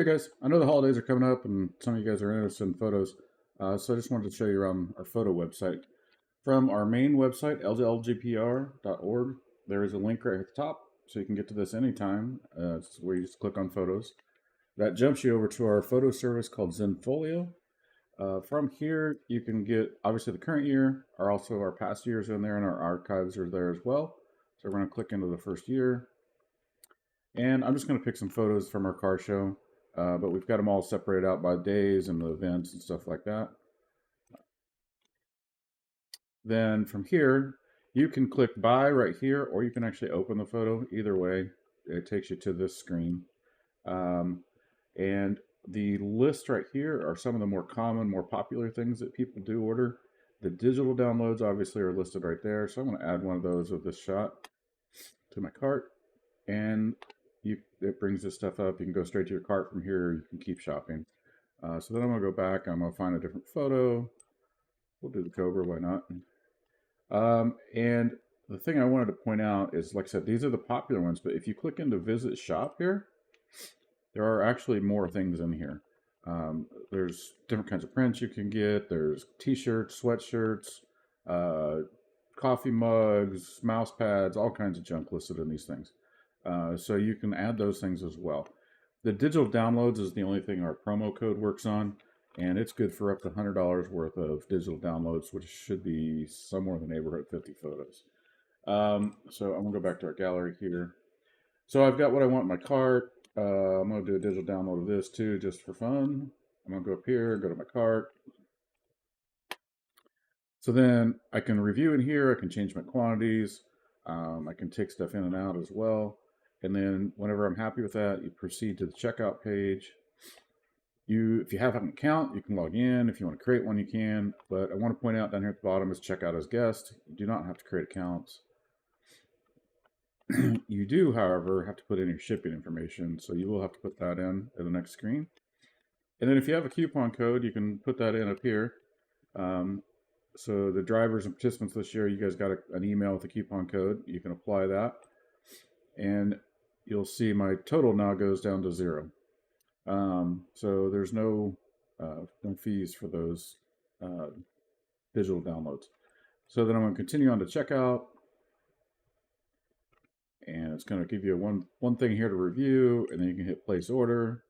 Hey guys, I know the holidays are coming up and some of you guys are interested in photos, so I just wanted to show you around our photo website. From our main website, lglgpr.org, there is a link right at the top, so you can get to this anytime, it's where you just click on photos. That jumps you over to our photo service called Zenfolio. From here, you can get, obviously the current year, also our past years in there, and our archives are there as well. So we're going to click into the first year. And I'm just going to pick some photos from our car show, but we've got them all separated out by days and the events and stuff like that. Then from here, you can click buy right here, or you can actually open the photo. Either way, it takes you to this screen. And the list right here are some of the more common, more popular things that people do order. The digital downloads obviously are listed right there. So I'm going to add one of those of this shot to my cart. And it brings this stuff up. You can go straight to your cart from here. You can keep shopping. So then I'm going to go back. I'm going to find a different photo. We'll do the Cobra. Why not? And the thing I wanted to point out is, like I said, these are the popular ones. But if you click into Visit Shop here, there are actually more things in here. There's different kinds of prints you can get. There's t-shirts, sweatshirts, coffee mugs, mouse pads, all kinds of junk listed in these things. So you can add those things as well. The digital downloads is the only thing our promo code works on, and it's good for up to $100 worth of digital downloads, which should be somewhere in the neighborhood of 50 photos. So I'm gonna go back to our gallery here. So I've got what I want in my cart. I'm gonna do a digital download of this too, just for fun. I'm gonna go up here, go to my cart. So then I can review in here, I can change my quantities, I can take stuff in and out as well. And then whenever I'm happy with that, you proceed to the checkout page. If you have an account, you can log in. If you want to create one, you can. But I want to point out down here at the bottom is checkout as guest. You do not have to create accounts. You do, however, have to put in your shipping information. So you will have to put that in the next screen. And then if you have a coupon code, you can put that in up here. So the drivers and participants this year, you guys got an email with a coupon code. You can apply that. And you'll see my total now goes down to 0. So there's no fees for those digital downloads. So then I'm going to continue on to checkout. And it's going to give you one thing here to review, and then you can hit place order.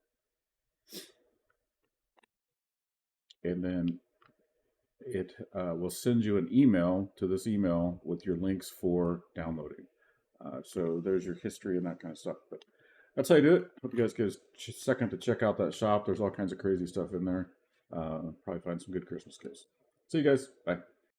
And then it will send you an email to this email with your links for downloading. So there's your history and that kind of stuff. But that's how you do it. Hope you guys get a second to check out that shop. There's all kinds of crazy stuff in there. Probably find some good Christmas gifts. See you guys. Bye.